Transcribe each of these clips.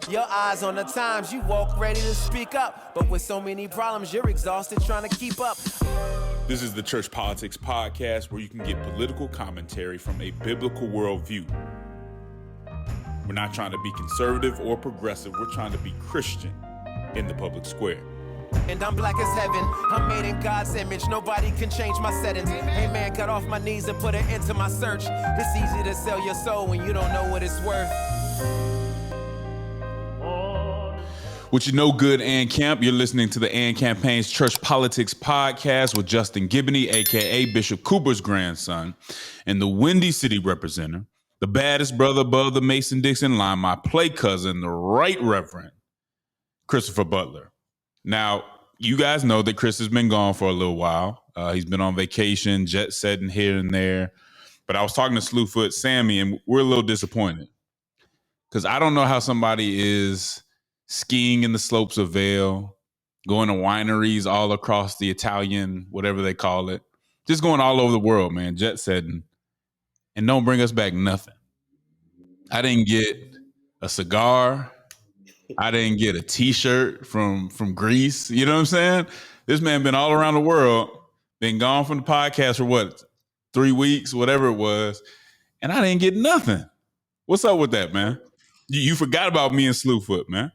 Your eyes on the times, you walk ready to speak up. But with so many problems, you're exhausted trying to keep up. This is the Church Politics Podcast, where you can get political commentary from a biblical worldview. We're not trying to be conservative or progressive. We're trying to be Christian in the public square. And I'm black as heaven. I'm made in God's image. Nobody can change my settings. Hey man, got off my knees and put an end to my search. It's easy to sell your soul when you don't know what it's worth. With your no good Ann Camp, you're listening to the Ann Campaign's Church Politics Podcast with Justin Giboney, a.k.a. Bishop Cooper's grandson, and the Windy City representative, the baddest brother above the Mason-Dixon line, my play cousin, the Right Reverend Christopher Butler. Now, you guys know that Chris has been gone for a little while. He's been on vacation, jet setting here and there. But I was talking to Slewfoot Sammy, and we're a little disappointed. Because I don't know how somebody is skiing in the slopes of Vail, going to wineries all across the Italian, whatever they call it. Just going all over the world, man, jet setting. And don't bring us back nothing. I didn't get a cigar. I didn't get a T-shirt from Greece. You know what I'm saying? This man been all around the world, been gone from the podcast for what, 3 weeks, whatever it was, and I didn't get nothing. What's up with that, man? You forgot about me and Slewfoot, man.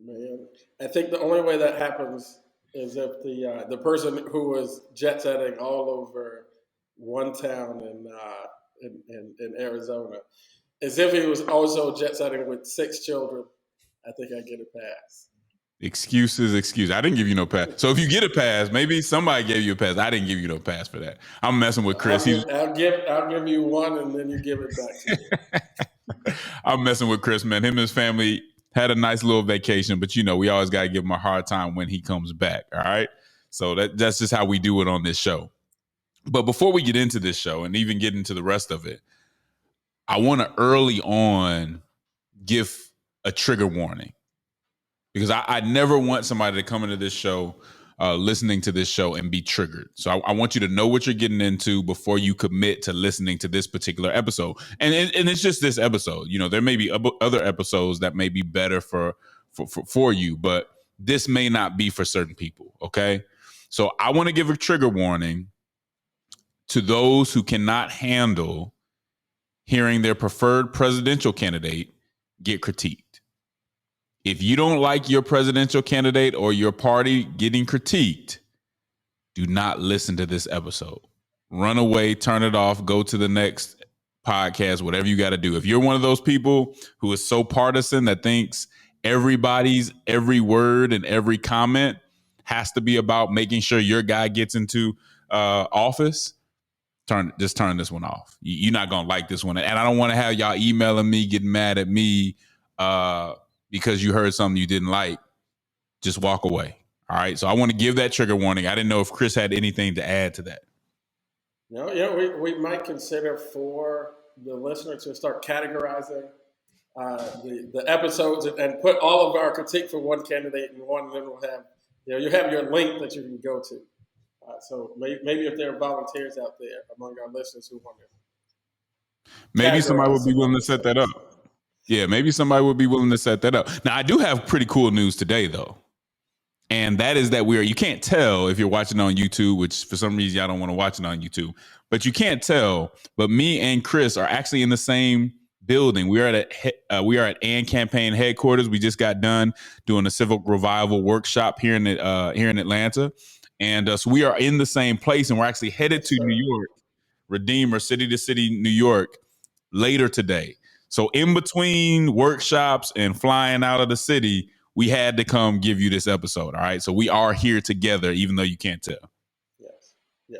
Man, I think the only way that happens is if the person who was jet setting all over one town in Arizona, as if he was also jet setting with 6 children. I think I get a pass. Excuses. I didn't give you no pass. So if you get a pass, maybe somebody gave you a pass. I didn't give you no pass for that. I'm messing with Chris. I'll give you one, and then you give it back to me. I'm messing with Chris, man. Him and his family had a nice little vacation, but we always got to give him a hard time when he comes back. All right. So that's just how we do it on this show. But before we get into this show and even get into the rest of it, I want to early on give a trigger warning, because I never want somebody to come into this show, listening to this show, and be triggered. So I want you to know what you're getting into before you commit to listening to this particular episode. And it's just this episode. There may be other episodes that may be better for you, but this may not be for certain people. Okay. So I want to give a trigger warning to those who cannot handle hearing their preferred presidential candidate get critiqued. If you don't like your presidential candidate or your party getting critiqued, do not listen to this episode. Run away, turn it off, go to the next podcast, whatever you got to do. If you're one of those people who is so partisan that thinks everybody's every word and every comment has to be about making sure your guy gets into office, just turn this one off. You're not going to like this one. And I don't want to have y'all emailing me, getting mad at me, because you heard something you didn't like. Just walk away. All right. So I want to give that trigger warning. I didn't know if Chris had anything to add to that. No, we might consider for the listener to start categorizing the episodes and put all of our critique for one candidate in one, and then we'll have, you have your link that you can go to. So maybe if there are volunteers out there among our listeners who want to. Maybe somebody would be willing to set that up. Yeah, maybe somebody would be willing to set that up. Now, I do have pretty cool news today, though. And that is that you can't tell if you're watching on YouTube, which for some reason y'all don't want to watch it on YouTube, but you can't tell. But me and Chris are actually in the same building. We are at Ann Campaign headquarters. We just got done doing a civic revival workshop here in Atlanta. And so we are in the same place, and we're actually headed to New York, Redeemer, city to city, New York, later today. So in between workshops and flying out of the city, we had to come give you this episode. All right. So we are here together, even though you can't tell. Yes. Yeah.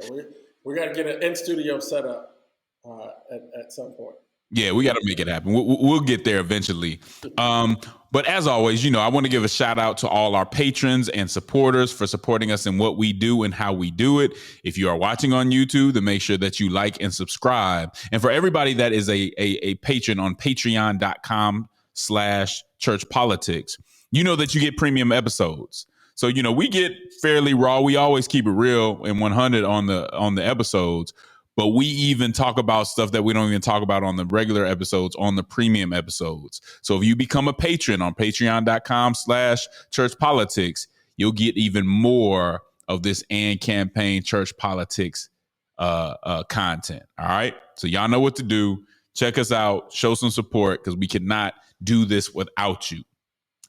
We got to get an in-studio set up at some point. Yeah, we got to make it happen. We'll get there eventually. But as always, I want to give a shout out to all our patrons and supporters for supporting us in what we do and how we do it. If you are watching on YouTube, then make sure that you like and subscribe. And for everybody that is a patron on patreon.com/churchpolitics, you know that you get premium episodes. So, we get fairly raw. We always keep it real and 100 on the episodes. But we even talk about stuff that we don't even talk about on the regular episodes, on the premium episodes. So if you become a patron on patreon.com/churchpolitics, you'll get even more of this and campaign church politics content. All right. So y'all know what to do. Check us out, show some support, because we cannot do this without you.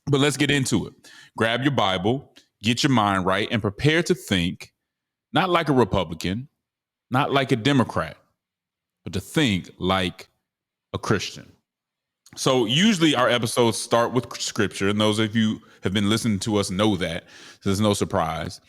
But let's get into it. Grab your Bible, get your mind right, and prepare to think, not like a Republican, not like a Democrat, but to think like a Christian. So usually our episodes start with scripture, and those of you who have been listening to us know that, so there's no surprise.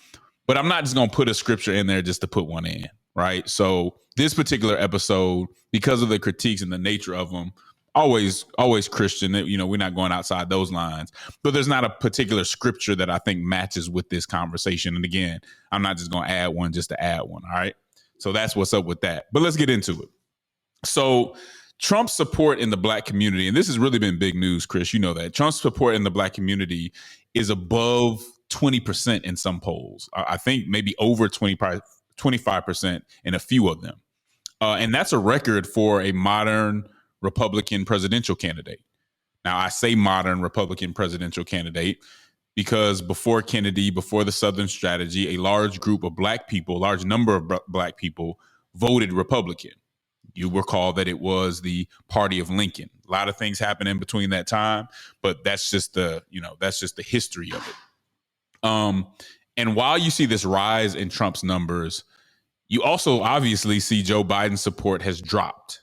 But I'm not just going to put a scripture in there just to put one in, right? So this particular episode, because of the critiques and the nature of them, always Christian, you know, we're not going outside those lines, but there's not a particular scripture that I think matches with this conversation. And again, I'm not just going to add one just to add one. All right. So that's what's up with that. But let's get into it. So Trump's support in the black community, and this has really been big news, Chris, you know that Trump's support in the black community is above 20% in some polls. I think maybe over 25% in a few of them. And that's a record for a modern Republican presidential candidate. Now, I say modern Republican presidential candidate because before Kennedy, before the Southern Strategy, a large group of black people, a large number of black people voted Republican. You recall that it was the party of Lincoln. A lot of things happened in between that time, but that's just the history of it. And while you see this rise in Trump's numbers, you also obviously see Joe Biden's support has dropped.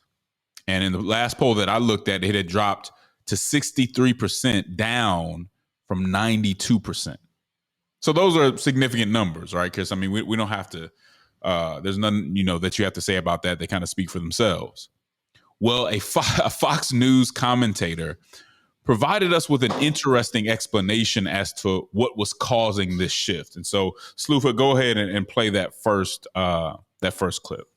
And in the last poll that I looked at, it had dropped to 63%, down from 92%. So those are significant numbers, right? Because, I mean, we don't have to, there's nothing, that you have to say about that. They kind of speak for themselves. Well, a Fox News commentator provided us with an interesting explanation as to what was causing this shift. And so, Slufa, go ahead and play that first clip.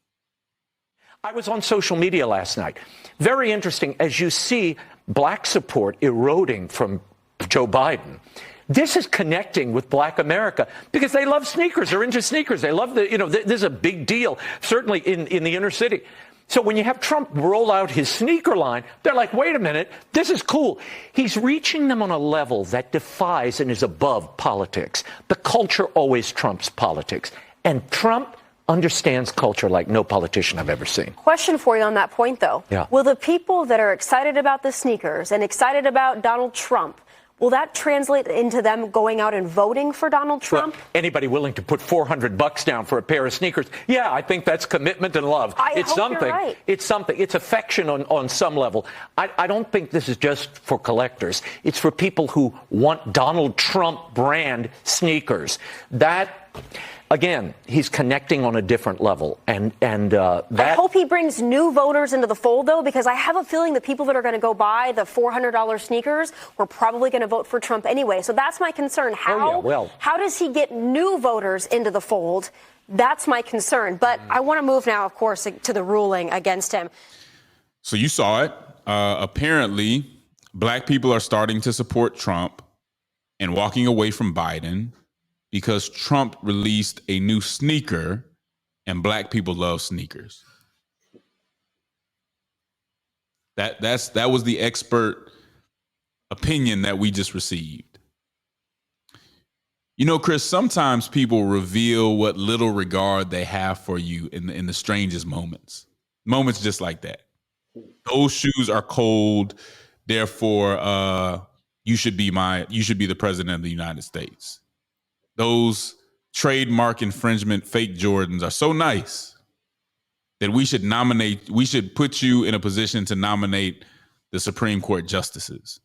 I was on social media last night. Very interesting. As you see black support eroding from Joe Biden, this is connecting with black America because they love sneakers. They're into sneakers. They love this is a big deal, certainly in the inner city. So when you have Trump roll out his sneaker line, they're like, wait a minute, this is cool. He's reaching them on a level that defies and is above politics. The culture always trumps politics. And Trump understands culture like no politician I've ever seen. Question for you on that point, though. Yeah. Will the people that are excited about the sneakers and excited about Donald Trump, will that translate into them going out and voting for Donald Trump? Well, anybody willing to put $400 down for a pair of sneakers? Yeah, I think that's commitment and love. It's something. You're right. It's something. It's affection on some level. I don't think this is just for collectors. It's for people who want Donald Trump brand sneakers. That, again, he's connecting on a different level. And that, I hope he brings new voters into the fold, though, because I have a feeling the people that are going to go buy the $400 sneakers were probably going to vote for Trump anyway. So that's my concern. How does he get new voters into the fold? That's my concern. But I want to move now, of course, to the ruling against him. So you saw it. Apparently, black people are starting to support Trump and walking away from Biden because Trump released a new sneaker and black people love sneakers. That was the expert opinion that we just received. Chris, sometimes people reveal what little regard they have for you in the strangest moments just like that. Those shoes are cold, therefore you should be the president of the United States. Those trademark infringement fake Jordans are so nice that we should put you in a position to nominate the Supreme Court justices,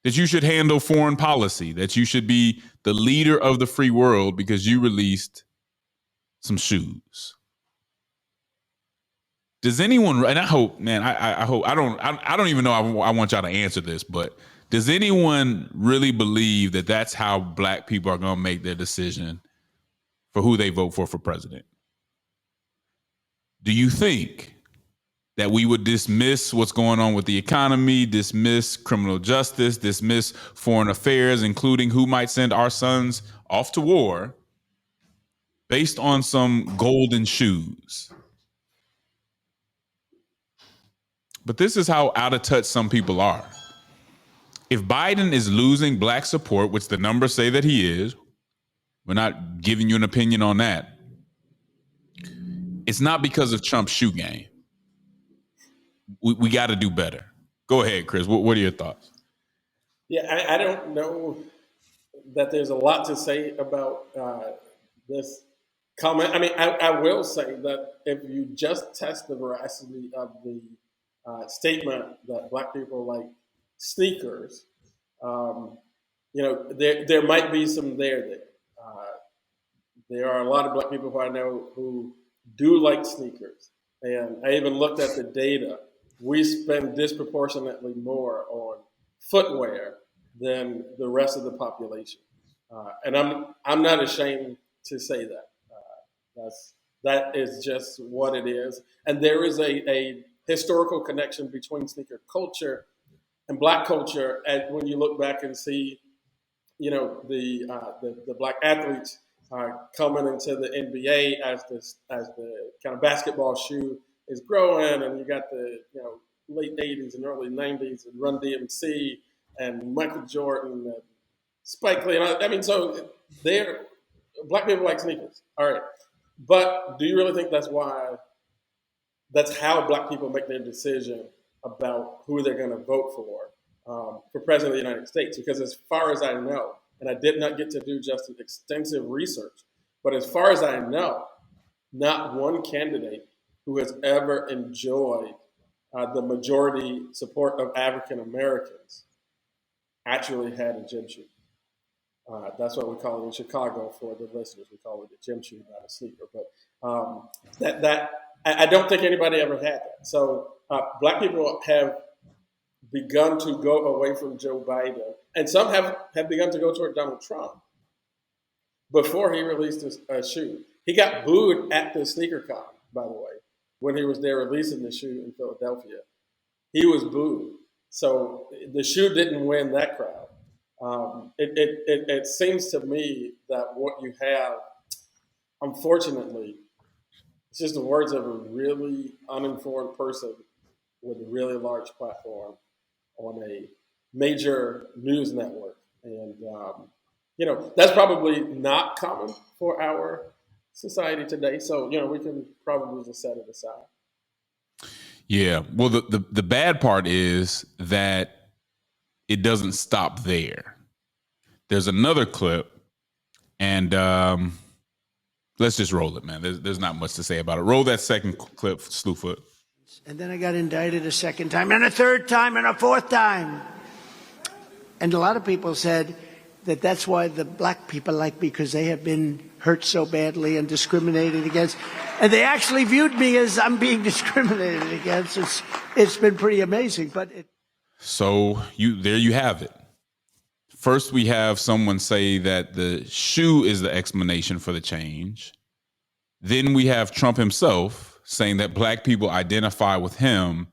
that you should handle foreign policy, that you should be the leader of the free world because you released some shoes. Does anyone, and I hope, man, I hope, I don't even know I want y'all to answer this, but does anyone really believe that that's how black people are going to make their decision for who they vote for president? Do you think that we would dismiss what's going on with the economy, dismiss criminal justice, dismiss foreign affairs, including who might send our sons off to war based on some golden shoes? but this is how out of touch some people are. If Biden is losing black support, which the numbers say that he is, we're not giving you an opinion on that. It's not because of Trump's shoe game. We got to do better. Go ahead, Chris. What are your thoughts? Yeah, I don't know that there's a lot to say about this comment. I mean, I will say that if you just test the veracity of the statement that black people like sneakers, there might be some there. There are a lot of black people who I know who do like sneakers. And I even looked at the data. We spend disproportionately more on footwear than the rest of the population. And I'm not ashamed to say that. That is just what it is. And there is a historical connection between sneaker culture and black culture. And when you look back and see, the black athletes coming into the NBA as the kind of basketball shoe is growing, and you got the late 80s and early 90s and Run DMC and Michael Jordan and Spike Lee. So black people like sneakers. All right. But do you really think that's how black people make their decision about who they're going to vote for president of the United States? Because as far as I know, and I did not get to do just extensive research, but as far as I know, not one candidate who has ever enjoyed the majority support of African Americans actually had a gym shoe. That's what we call it in Chicago for the listeners. We call it a gym shoe, not a sneaker. But I don't think anybody ever had that. So black people have begun to go away from Joe Biden, and some have begun to go toward Donald Trump before he released a shoe. He got booed at the sneaker con, by the way, when he was there releasing the shoe in Philadelphia. He was booed. So the shoe didn't win that crowd. It seems to me that what you have, unfortunately, it's just the words of a really uninformed person with a really large platform on a major news network. And, that's probably not common for our society today. So, we can probably just set it aside. Yeah. Well, the bad part is that it doesn't stop there. There's another clip, and let's just roll it, man. There's not much to say about it. Roll that second clip, Slewfoot. And then I got indicted a second time, and a third time, and a fourth time. And a lot of people said that that's why the black people like me, because they have been hurt so badly and discriminated against. And they actually viewed me as I'm being discriminated against. It's been pretty amazing. So there you have it. First, we have someone say that the shoe is the explanation for the change. Then we have Trump himself saying that black people identify with him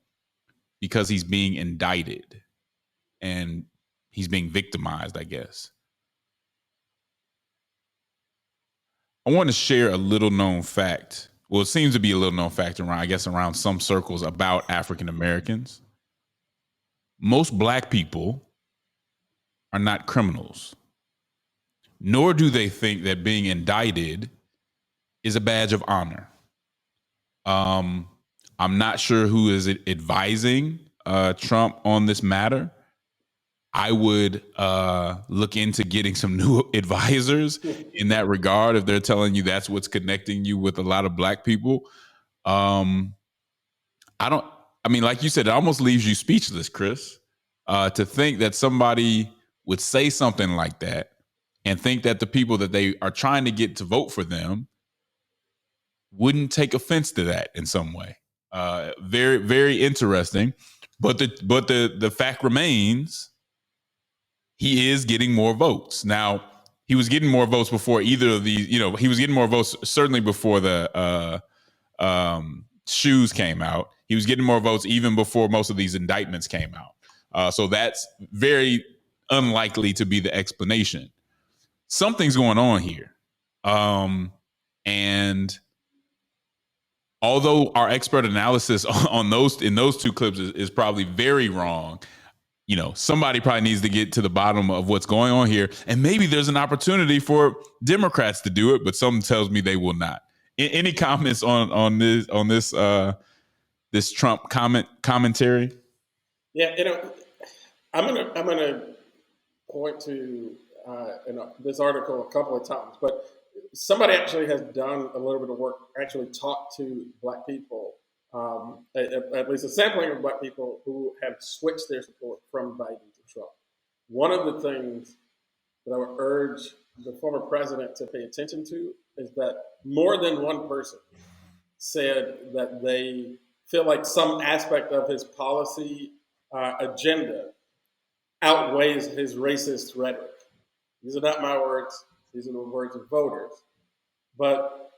because he's being indicted and he's being victimized, I guess. I want to share a little known fact. Well, it seems to be a little known fact around some circles about African Americans. Most black people are not criminals, nor do they think that being indicted is a badge of honor. I'm not sure who is advising Trump on this matter. I would look into getting some new advisors in that regard if they're telling you that's what's connecting you with a lot of black people. Like you said, it almost leaves you speechless, Chris, to think that somebody would say something like that and think that the people that they are trying to get to vote for them wouldn't take offense to that in some way. Very, very interesting. But the fact remains, he is getting more votes. Now, he was getting more votes before either of these, he was getting more votes certainly before the shoes came out. He was getting more votes even before most of these indictments came out. So that's very unlikely to be the explanation. Something's going on here. And although our expert analysis on those in those two clips is probably very wrong, you know, somebody probably needs to get to the bottom of what's going on here. And maybe there's an opportunity for Democrats to do it, but something tells me they will not. Any comments on this Trump commentary? Yeah, you know, I'm gonna point to this article a couple of times, but somebody actually has done a little bit of work, actually talked to Black people, at least a sampling of Black people who have switched their support from Biden to Trump. One of the things that I would urge the former president to pay attention to is that more than one person said that they feel like some aspect of his policy agenda outweighs his racist rhetoric. These are not my words. These are the words of voters. But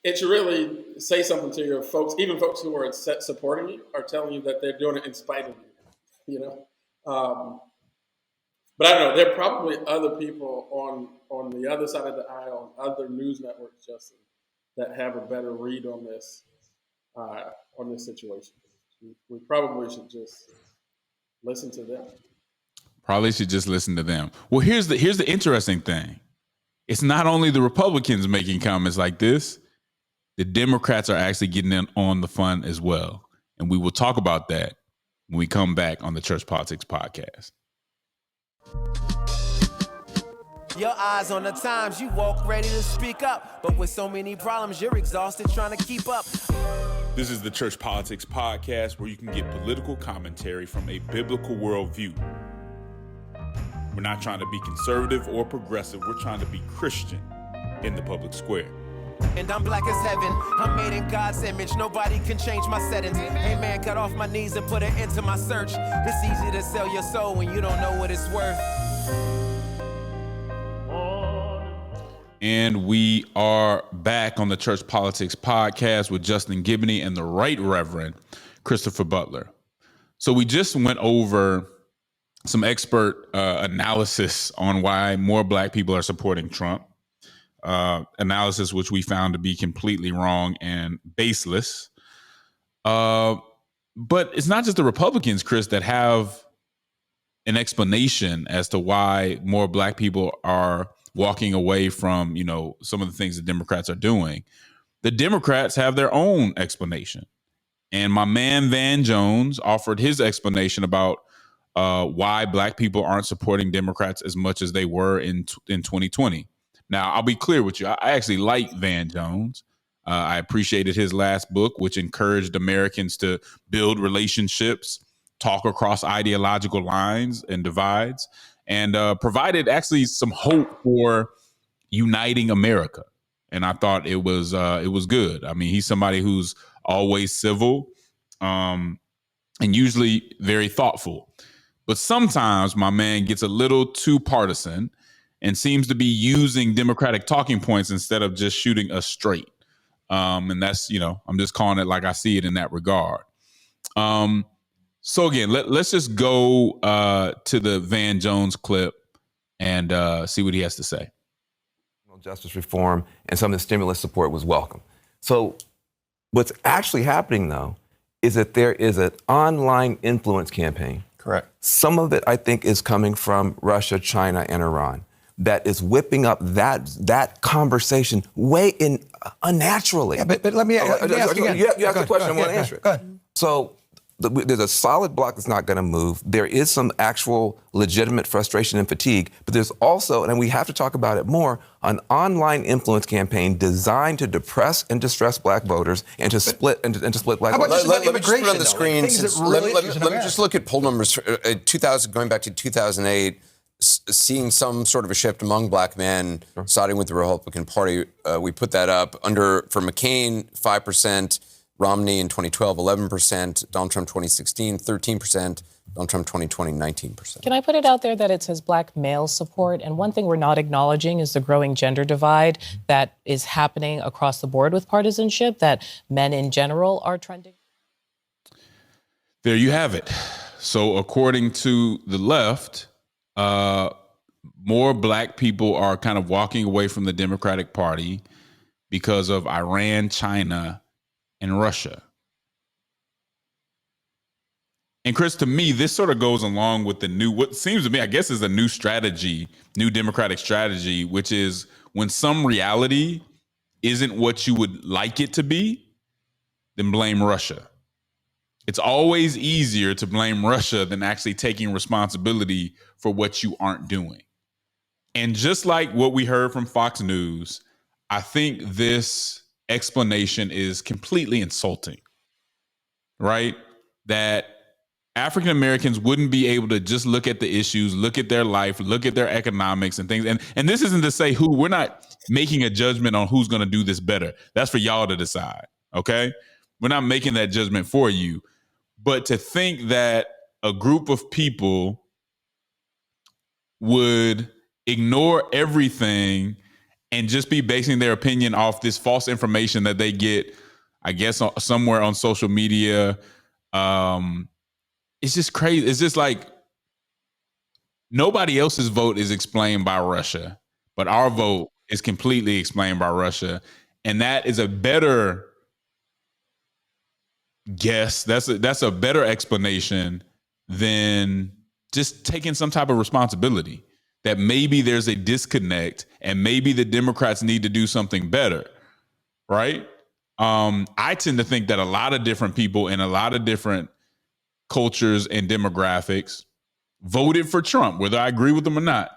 it should really say something to your folks, even folks who are supporting you are telling you that they're doing it in spite of you, But I don't know, there are probably other people on the other side of the aisle, on other news networks, Justin, that have a better read on this situation. We probably should just listen to them. Probably should just listen to them. Well, here's the interesting thing. It's not only the Republicans making comments like this, the Democrats are actually getting in on the fun as well. And we will talk about that when we come back on the Church Politics Podcast. Your eyes on the times, you walk ready to speak up. But with so many problems, you're exhausted trying to keep up. This is the Church Politics Podcast, where you can get political commentary from a biblical worldview. We're not trying to be conservative or progressive. We're trying to be Christian in the public square. And I'm black as heaven. I'm made in God's image. Nobody can change my settings. Hey man, got off my knees and put an end to my search. It's easy to sell your soul when you don't know what it's worth. And we are back on the Church Politics Podcast with Justin Giboney and the Right Reverend Christopher Butler. So we just went over some expert analysis on why more Black people are supporting Trump. Analysis which we found to be completely wrong and baseless. But it's not just the Republicans, Chris, that have an explanation as to why more Black people are walking away from, you know, some of the things the Democrats are doing. The Democrats have their own explanation. And my man Van Jones offered his explanation about why Black people aren't supporting Democrats as much as they were in 2020. Now, I'll be clear with you. I actually like Van Jones. I appreciated his last book, which encouraged Americans to build relationships, talk across ideological lines and divides, and provided actually some hope for uniting America. And I thought it was good. I mean, he's somebody who's always civil and usually very thoughtful. But sometimes my man gets a little too partisan and seems to be using Democratic talking points instead of just shooting us straight. And that's, you know, I'm just calling it like I see it in that regard. So again, let's just go to the Van Jones clip and see what he has to say. Justice reform and some of the stimulus support was welcome. So what's actually happening, though, is that there is an online influence campaign. Correct. Some of it, I think, is coming from Russia, China, and Iran that is whipping up that conversation way in unnaturally. Yeah, but let me ask you again. You asked the question, I want to answer it. Go ahead. So there's a solid block that's not going to move. There is some actual legitimate frustration and fatigue, but there's also, and we have to talk about it more, an online influence campaign designed to depress and distress Black voters and to split and to split Black voters. Let me just put it on the screen. Let me just look at poll numbers. 2000, going back to 2008, seeing some sort of a shift among Black men siding with the Republican Party. We put that up for McCain, 5%. Romney in 2012, 11%. Donald Trump 2016, 13%. Donald Trump 2020, 19%. Can I put it out there that it says Black male support? And one thing we're not acknowledging is the growing gender divide that is happening across the board with partisanship, that men in general are trending. There you have it. So according to the left, more Black people are kind of walking away from the Democratic Party because of Iran, China, and Russia. And Chris, to me, this sort of goes along with what seems to me, I guess, is a new strategy, new Democratic strategy, which is when some reality isn't what you would like it to be, then blame Russia. It's always easier to blame Russia than actually taking responsibility for what you aren't doing. And just like what we heard from Fox News, I think this explanation is completely insulting, right? That African Americans wouldn't be able to just look at the issues, look at their life, look at their economics and things. And this isn't to say we're not making a judgment on who's going to do this better. That's for y'all to decide, okay? We're not making that judgment for you. But to think that a group of people would ignore everything and just be basing their opinion off this false information that they get, I guess, somewhere on social media, it's just crazy. It's just like nobody else's vote is explained by Russia, but our vote is completely explained by Russia. And that is a better guess. That's a better explanation than just taking some type of responsibility that maybe there's a disconnect and maybe the Democrats need to do something better, right? I tend to think that a lot of different people in a lot of different cultures and demographics voted for Trump, whether I agree with them or not,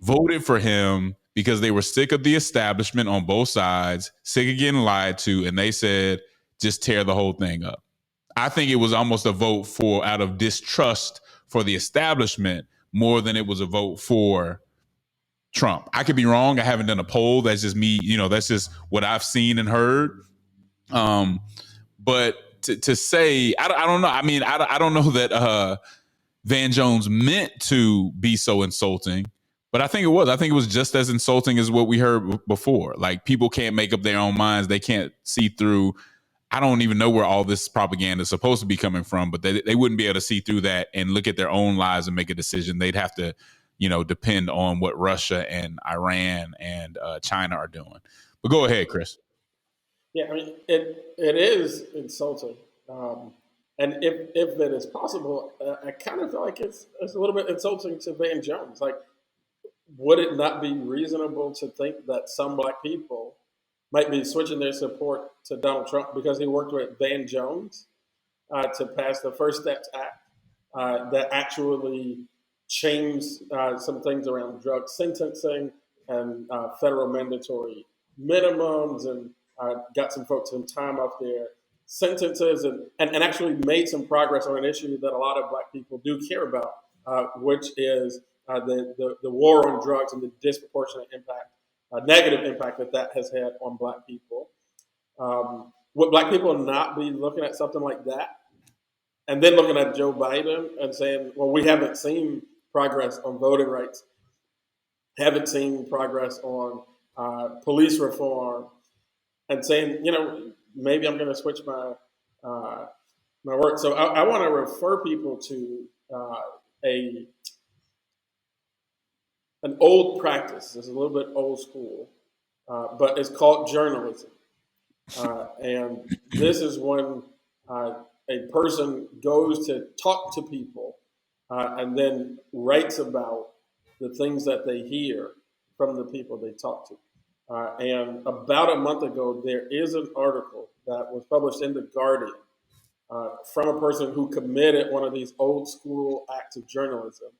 voted for him because they were sick of the establishment on both sides, sick of getting lied to, and they said, just tear the whole thing up. I think it was almost a vote out of distrust for the establishment more than it was a vote for Trump. I could be wrong. I haven't done a poll. That's just me. That's just what I've seen and heard. But to say, I don't know. I mean, I don't know that Van Jones meant to be so insulting, but I think it was. I think it was just as insulting as what we heard before. Like, people can't make up their own minds. They can't see through. I don't even know where all this propaganda is supposed to be coming from, but they wouldn't be able to see through that and look at their own lives and make a decision. They'd have to, depend on what Russia and Iran and China are doing. But go ahead, Chris. Yeah, I mean, it is insulting. And if it is possible, I kind of feel like it's a little bit insulting to Van Jones. Like, would it not be reasonable to think that some black people might be switching their support to Donald Trump because he worked with Van Jones to pass the First Steps Act that actually changed some things around drug sentencing and federal mandatory minimums, and got some folks some time off their sentences, and actually made some progress on an issue that a lot of black people do care about, which is the war on drugs and the disproportionate impact, negative impact that has had on black people. Would black people not be looking at something like that and then looking at Joe Biden and saying, well, we haven't seen progress on voting rights, haven't seen progress on police reform, and saying, maybe I'm going to switch my work. So I want to refer people to an old practice. It's a little bit old school, but it's called journalism. And this is when a person goes to talk to people and then writes about the things that they hear from the people they talk to. And about a month ago, there is an article that was published in The Guardian from a person who committed one of these old school acts of journalism,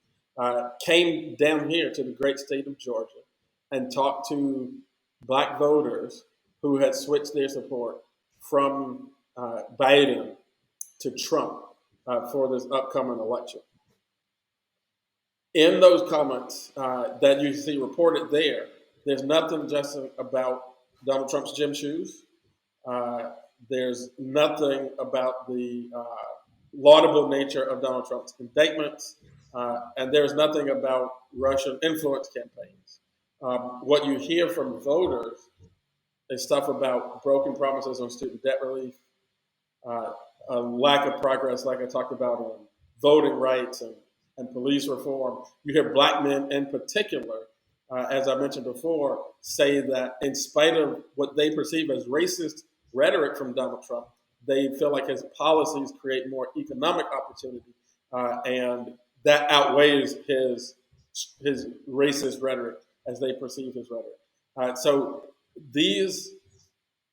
came down here to the great state of Georgia and talked to black voters who had switched their support from Biden to Trump for this upcoming election. In those comments that you see reported there, there's nothing just about Donald Trump's gym shoes. There's nothing about the laudable nature of Donald Trump's indictments. And there's nothing about Russian influence campaigns. What you hear from voters is stuff about broken promises on student debt relief, a lack of progress, like I talked about, on voting rights and police reform. You hear black men in particular as I mentioned before, say that in spite of what they perceive as racist rhetoric from Donald Trump, they feel like his policies create more economic opportunity, and that outweighs his racist rhetoric as they perceive his rhetoric. So these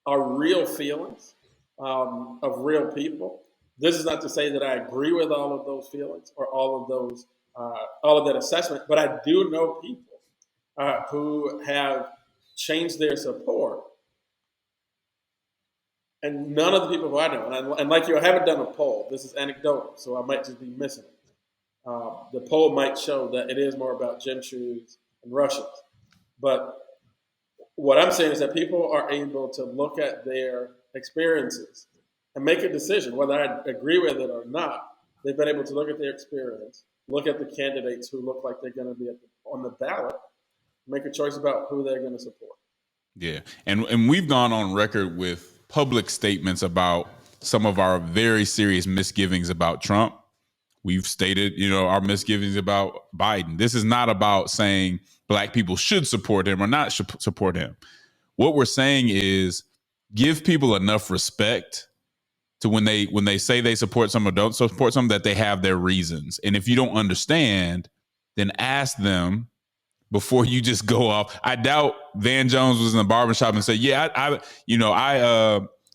are real feelings of real people. This is not to say that I agree with all of those feelings or all of that assessment, but I do know people who have changed their support. And none of the people who I know, and like you, I haven't done a poll. This is anecdotal, so I might just be missing it. The poll might show that it is more about gym shoes and Russians. But what I'm saying is that people are able to look at their experiences and make a decision, whether I agree with it or not. They've been able to look at their experience, look at the candidates who look like they're going to be on the ballot, make a choice about who they're going to support. Yeah, and we've gone on record with public statements about some of our very serious misgivings about Trump. We've stated, our misgivings about Biden. This is not about saying Black people should support him or not should support him. What we're saying is give people enough respect to when they say they support someone or don't support someone, that they have their reasons. And if you don't understand, then ask them before you just go off. I doubt Van Jones was in the barbershop and said,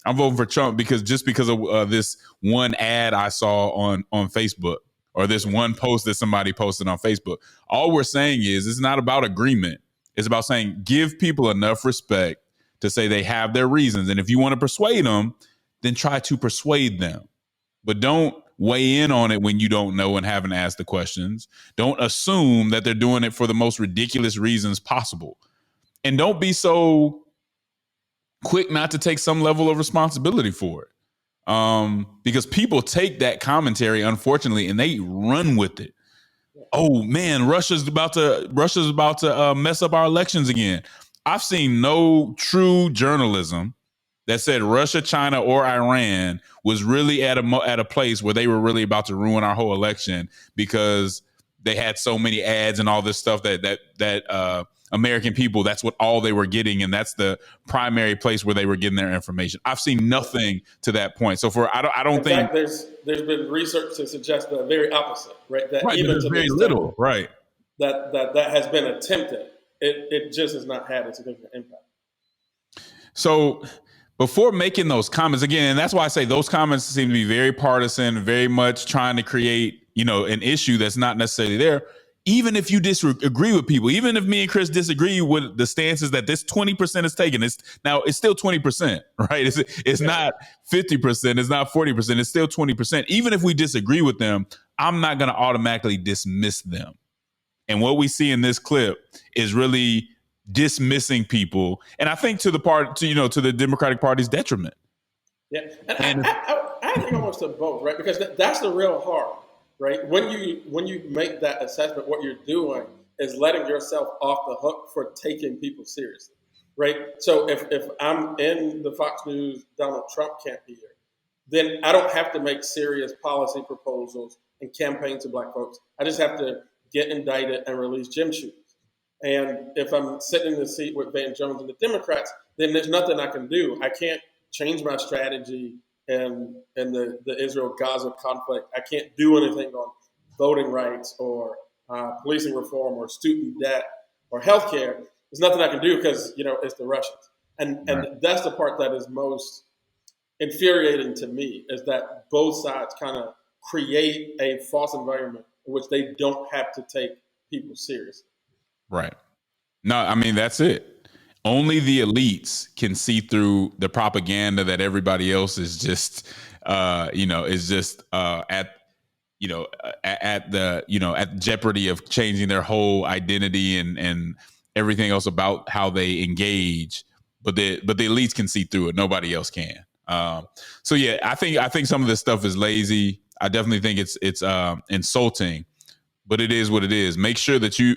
I'm voting for Trump because of this one ad I saw on Facebook, or this one post that somebody posted on Facebook. All we're saying is it's not about agreement. It's about saying give people enough respect to say they have their reasons. And if you want to persuade them, then try to persuade them. But don't weigh in on it when you don't know and haven't asked the questions. Don't assume that they're doing it for the most ridiculous reasons possible. And don't be so quick not to take some level of responsibility for it. Because people take that commentary, unfortunately, and they run with it. Oh man, Russia's about to mess up our elections again. I've seen no true journalism that said Russia, China, or Iran was really at a place where they were really about to ruin our whole election because they had so many ads and all this stuff that American people, that's what all they were getting, and that's the primary place where they were getting their information. I've seen nothing to that point. So I don't think fact, there's been research to suggest the very opposite, right? That right, even there's to very this little, time, right? That has been attempted. It just has not had a significant impact. So before making those comments, again, and that's why I say those comments seem to be very partisan, very much trying to create, an issue that's not necessarily there. Even if you disagree with people, even if me and Chris disagree with the stances that this 20% is taking, it's still 20%, right? It's not 50%, it's not 40%, it's still 20%. Even if we disagree with them, I'm not going to automatically dismiss them. And what we see in this clip is really dismissing people, and I think to the Democratic Party's detriment. Yeah, and I think almost to both, right? Because that's the real harm, right? When you make that assessment, what you're doing is letting yourself off the hook for taking people seriously, right? So if I'm in the Fox News Donald Trump camp here, then I don't have to make serious policy proposals and campaign to Black folks. I just have to get indicted and release gym shoes. And if I'm sitting in the seat with Van Jones and the Democrats, then there's nothing I can do. I can't change my strategy in the Israel-Gaza conflict. I can't do anything on voting rights or policing reform or student debt or healthcare. There's nothing I can do because, it's the Russians. And that's the part that is most infuriating to me, is that both sides kind of create a false environment in which they don't have to take people seriously. Right. No, I mean, that's it. Only the elites can see through the propaganda that everybody else is just, at jeopardy of changing their whole identity and everything else about how they engage. But the elites can see through it. Nobody else can. So yeah, I think some of this stuff is lazy. I definitely think it's insulting. But it is what it is. Make sure that you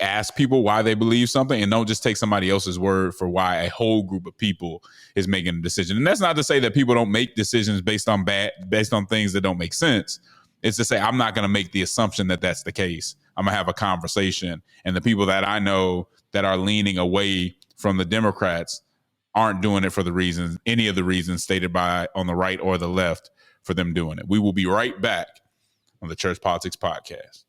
ask people why they believe something, and don't just take somebody else's word for why a whole group of people is making a decision. And that's not to say that people don't make decisions based on things that don't make sense. It's to say I'm not going to make the assumption that that's the case I'm gonna have a conversation. And the people that I know that are leaning away from the Democrats aren't doing it for any of the reasons stated by on the right or the left for them doing it. We will be right back on the Church Politics Podcast.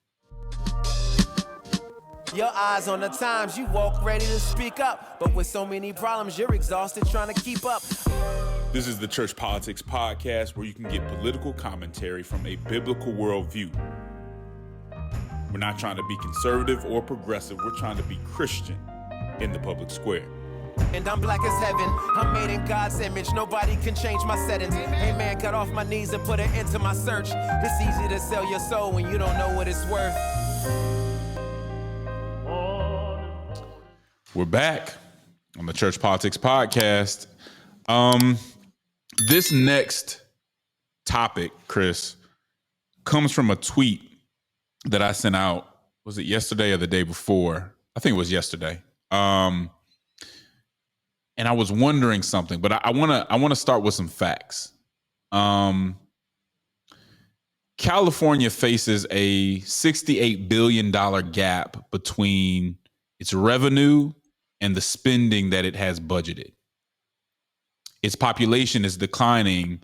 Your eyes on the times, you walk ready to speak up. But with so many problems, you're exhausted trying to keep up. This is the Church Politics Podcast, where you can get political commentary from a biblical worldview. We're not trying to be conservative or progressive. We're trying to be Christian in the public square. And I'm black as heaven. I'm made in God's image. Nobody can change my settings. Hey man, got off my knees and put an end to my search. It's easy to sell your soul when you don't know what it's worth. We're back on the Church Politics Podcast. This next topic, Chris, comes from a tweet that I sent out. Was it yesterday or the day before? I think it was yesterday. And I was wondering something, but I want to start with some facts. California faces a $68 billion gap between its revenue and the spending that it has budgeted. Its population is declining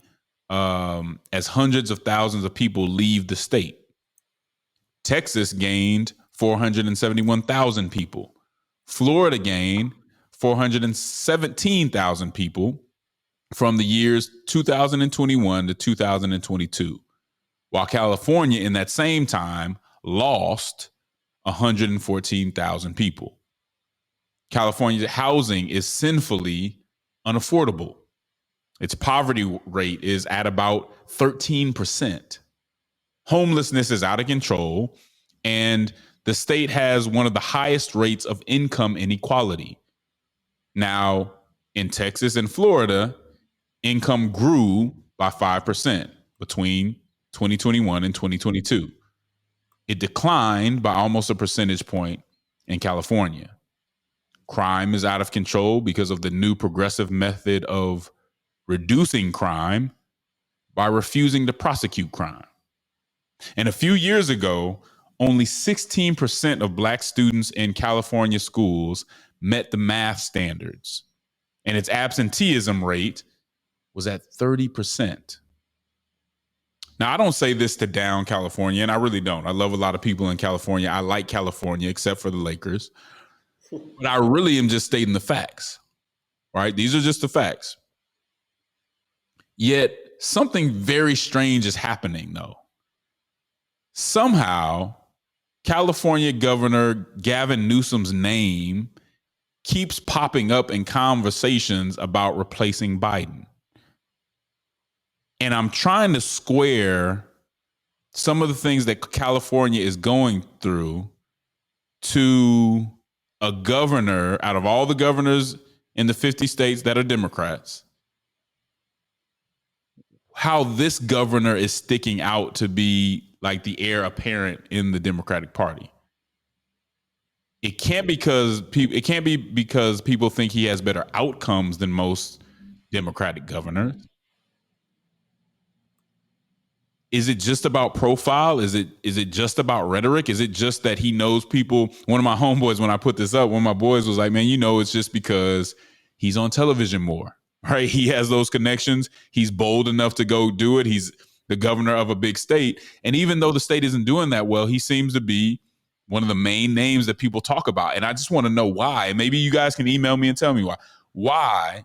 as hundreds of thousands of people leave the state. Texas gained 471,000 people. Florida gained 417,000 people from the years 2021 to 2022, while California in that same time lost 114,000 people. California's housing is sinfully unaffordable. Its poverty rate is at about 13%. Homelessness is out of control, and the state has one of the highest rates of income inequality. Now, in Texas and Florida, income grew by 5% between 2021 and 2022. It declined by almost a percentage point in California. Crime is out of control because of the new progressive method of reducing crime by refusing to prosecute crime. And a few years ago, only 16% of Black students in California schools met the math standards, and its absenteeism rate was at 30%. Now, I don't say this to down California, and I really don't. I love a lot of people in California. I like California, except for the Lakers. But I really am just stating the facts, right? These are just the facts. Yet something very strange is happening, though. Somehow, California Governor Gavin Newsom's name keeps popping up in conversations about replacing Biden. And I'm trying to square some of the things that California is going through to a governor out of all the governors in the 50 states that are Democrats, how this governor is sticking out to be like the heir apparent in the Democratic Party. It can't be because people think he has better outcomes than most Democratic governors. Is it just about profile? Is it just about rhetoric? Is it just that he knows people? One of my homeboys, when I put this up, one of my boys was like, man, it's just because he's on television more, right? He has those connections. He's bold enough to go do it. He's the governor of a big state. And even though the state isn't doing that well, he seems to be one of the main names that people talk about. And I just want to know why. And maybe you guys can email me and tell me why. Why,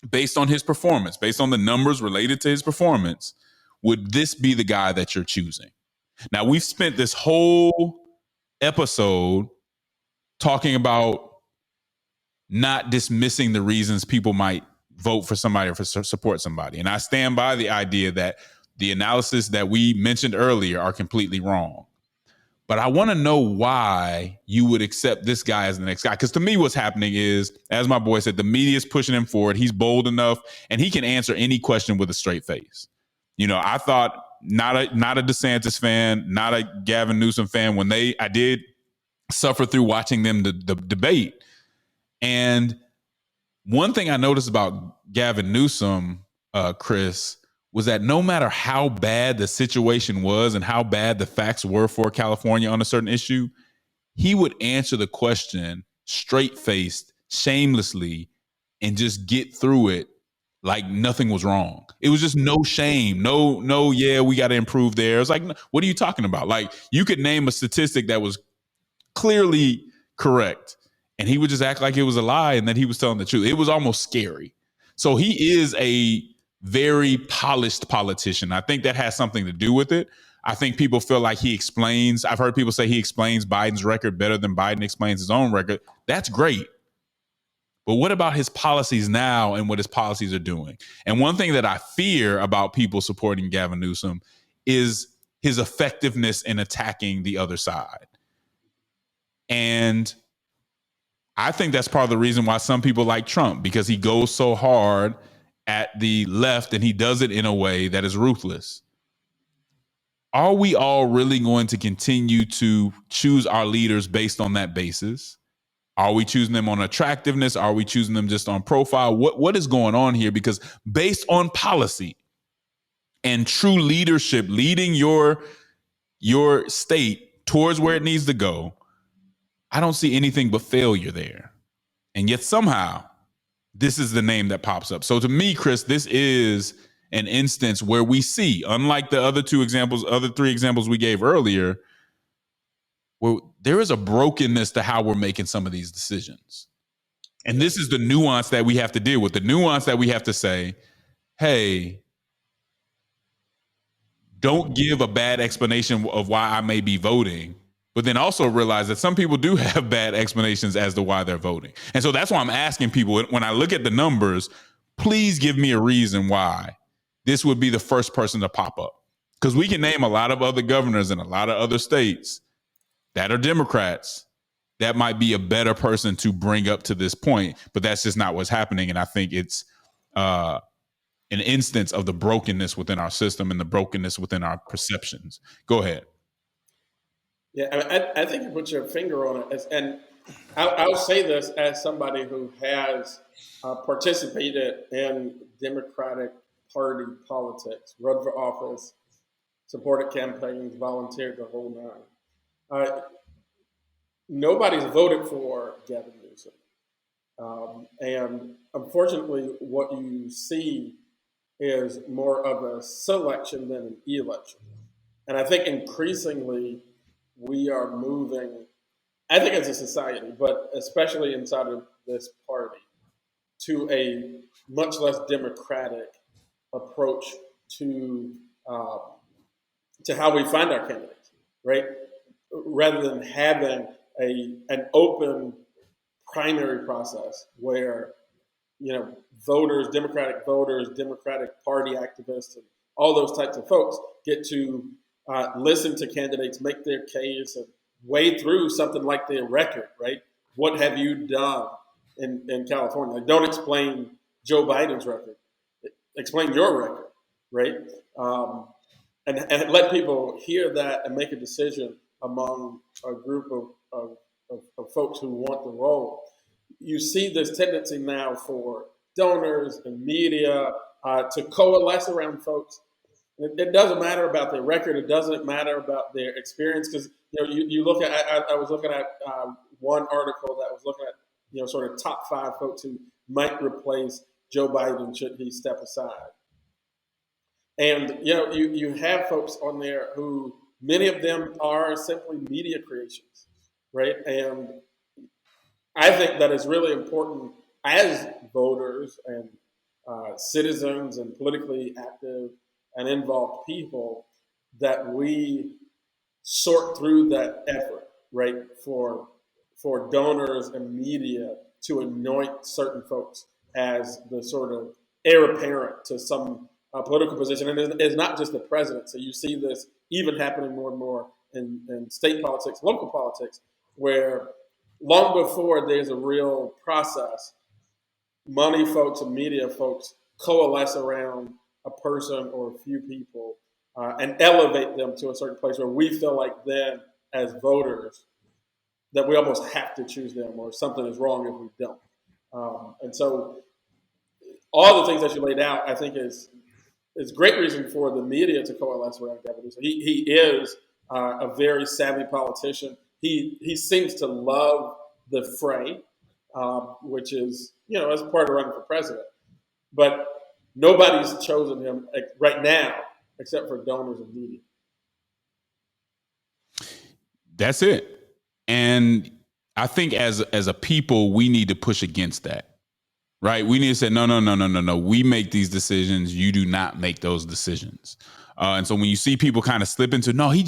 based on his performance, based on the numbers related to his performance, would this be the guy that you're choosing? Now, we've spent this whole episode talking about not dismissing the reasons people might vote for somebody or support somebody. And I stand by the idea that the analysis that we mentioned earlier are completely wrong. But I want to know why you would accept this guy as the next guy. Because to me, what's happening is, as my boy said, the media is pushing him forward. He's bold enough, and he can answer any question with a straight face. I thought not a DeSantis fan, not a Gavin Newsom fan when I did suffer through watching them debate. And one thing I noticed about Gavin Newsom, Chris, was that no matter how bad the situation was and how bad the facts were for California on a certain issue, he would answer the question straight-faced, shamelessly, and just get through it like nothing was wrong. It was just no shame. No, yeah, we got to improve there. It's like, what are you talking about? Like, you could name a statistic that was clearly correct, and he would just act like it was a lie and that he was telling the truth. It was almost scary. So he is a very polished politician. I think that has something to do with it. I think people feel like I've heard people say he explains Biden's record better than Biden explains his own record. That's great. But what about his policies now and what his policies are doing? And one thing that I fear about people supporting Gavin Newsom is his effectiveness in attacking the other side. And I think that's part of the reason why some people like Trump, because he goes so hard at the left and he does it in a way that is ruthless. Are we all really going to continue to choose our leaders based on that basis? Are we choosing them on attractiveness? Are we choosing them just on profile? What is going on here? Because based on policy and true leadership, leading your state towards where it needs to go, I don't see anything but failure there. And yet somehow this is the name that pops up. So to me, Chris, this is an instance where we see, unlike the other three examples we gave earlier, where there is a brokenness to how we're making some of these decisions. And this is the nuance that we have to deal with, the nuance that we have to say, hey, don't give a bad explanation of why I may be voting, but then also realize that some people do have bad explanations as to why they're voting. And so that's why I'm asking people, when I look at the numbers, please give me a reason why this would be the first person to pop up. Because we can name a lot of other governors in a lot of other states that are Democrats that might be a better person to bring up to this point, but that's just not what's happening. And I think it's an instance of the brokenness within our system and the brokenness within our perceptions. Go ahead. Yeah, I think you put your finger on it. And I'll say this as somebody who has participated in Democratic Party politics, run for office, supported campaigns, volunteered, the whole nine. Nobody's voted for Gavin Newsom. And unfortunately, what you see is more of a selection than an election. And I think increasingly we are moving, I think as a society, but especially inside of this party, to a much less democratic approach to how we find our candidates, right? Rather than having an open primary process where, voters, Democratic Party activists, and all those types of folks get to listen to candidates, make their case, and wade through something like their record, right? What have you done in California? Like, don't explain Joe Biden's record. Explain your record, right? And let people hear that and make a decision among a group of folks who want the role. You see this tendency now for donors and media to coalesce around folks. It doesn't matter about their record. It doesn't matter about their experience, because you look at. I was looking at one article that was looking at sort of top 5 folks who might replace Joe Biden should he step aside. And you have folks on there who many of them are simply media creations, right? And I think that it's really important as voters and citizens and politically active and involved people that we sort through that effort, right? For donors and media to anoint certain folks as the sort of heir apparent to some political position. And it's not just the president. So you see this even happening more and more in state politics, local politics, where long before there's a real process, money folks and media folks coalesce around a person or a few people and elevate them to a certain place where we feel like then, as voters, that we almost have to choose them, or something is wrong if we don't. And so all the things that you laid out, I think, is is great reason for the media to coalesce around Gavin Newsom. He is a very savvy politician. He seems to love the fray, which is, as part of running for president. But nobody's chosen him right now except for donors and media. That's it. And I think as a people, we need to push against that. Right? We need to say, no. We make these decisions. You do not make those decisions. And so when you see people kind of slip into, no, he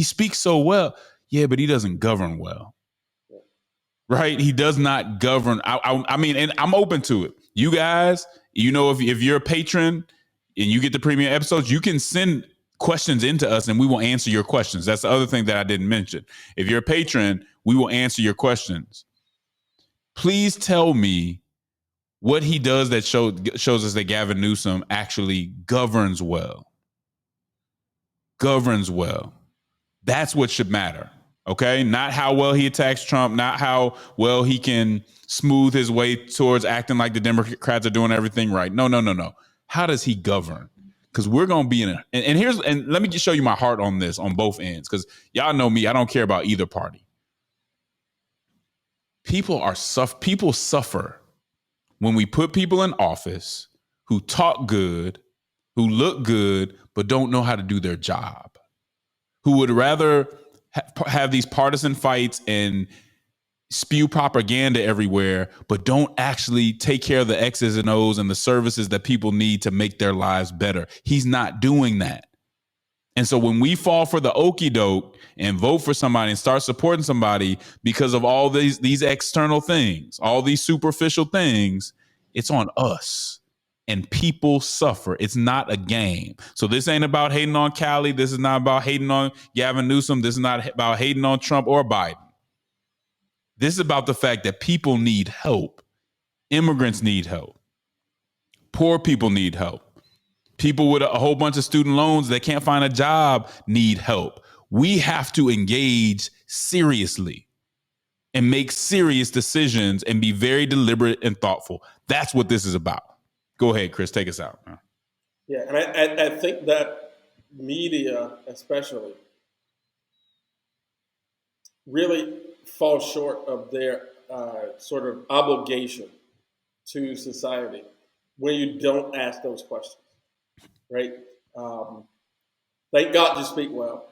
speaks so well. Yeah, but he doesn't govern well. Right? He does not govern. I mean, and I'm open to it. You guys, if you're a patron and you get the premium episodes, you can send questions into us and we will answer your questions. That's the other thing that I didn't mention. If you're a patron, we will answer your questions. Please tell me what he does that shows us that Gavin Newsom actually governs well. Governs well. That's what should matter. Okay? Not how well he attacks Trump, not how well he can smooth his way towards acting like the Democrats are doing everything right. No. How does he govern? Because we're going to be and let me just show you my heart on this on both ends. Because y'all know me, I don't care about either party. People suffer when we put people in office who talk good, who look good, but don't know how to do their job, who would rather have these partisan fights and spew propaganda everywhere, but don't actually take care of the X's and O's and the services that people need to make their lives better. He's not doing that. And so when we fall for the okie doke and vote for somebody and start supporting somebody because of all these external things, all these superficial things, it's on us. And people suffer. It's not a game. So this ain't about hating on Cali. This is not about hating on Gavin Newsom. This is not about hating on Trump or Biden. This is about the fact that people need help. Immigrants need help. Poor people need help. People with a whole bunch of student loans that can't find a job need help. We have to engage seriously and make serious decisions and be very deliberate and thoughtful. That's what this is about. Go ahead, Chris, take us out. Yeah, and I think that media especially really fall short of their sort of obligation to society when you don't ask those questions, right? Thank God you speak well.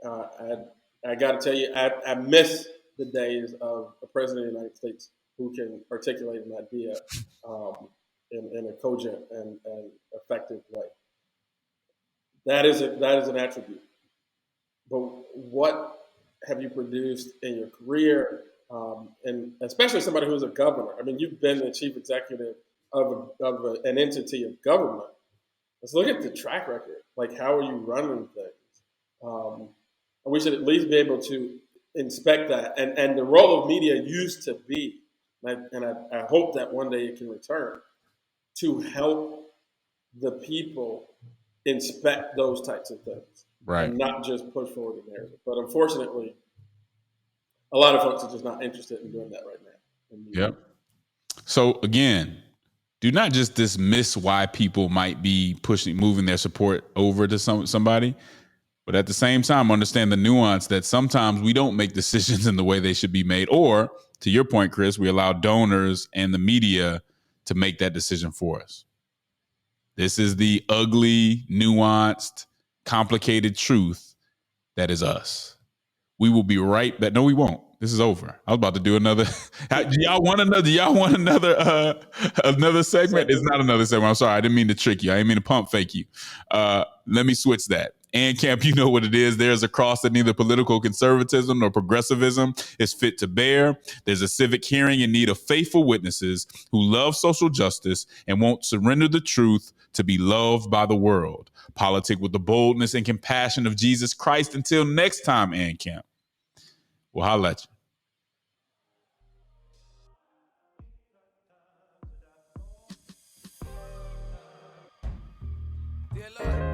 I got to tell you, I miss the days of a president of the United States who can articulate an idea in a cogent and effective way. That is an attribute. But what have you produced in your career, and especially somebody who's a governor? I mean, you've been the chief executive of an entity of government. Let's look at the track record. Like, how are you running things? And we should at least be able to inspect that. And the role of media used to be, and I hope that one day it can return, to help the people inspect those types of things. Right. And not just push forward the narrative. But unfortunately, a lot of folks are just not interested in doing that right now. Yep. So again, do not just dismiss why people might be moving their support over to somebody, but at the same time, understand the nuance that sometimes we don't make decisions in the way they should be made. Or, to your point, Chris, we allow donors and the media to make that decision for us. This is the ugly, nuanced, complicated truth that is us. We will be right back. No, we won't. This is over. I was about to do another. Do y'all want another segment? It's not another segment. I'm sorry. I didn't mean to trick you. I didn't mean to pump fake you. Let me switch that. And Camp, you know what it is. There's a cross that neither political conservatism nor progressivism is fit to bear. There's a civic hearing in need of faithful witnesses who love social justice and won't surrender the truth to be loved by the world. Politic with the boldness and compassion of Jesus Christ. Until next time, Ann Camp. We'll holla at you. Dear Lord.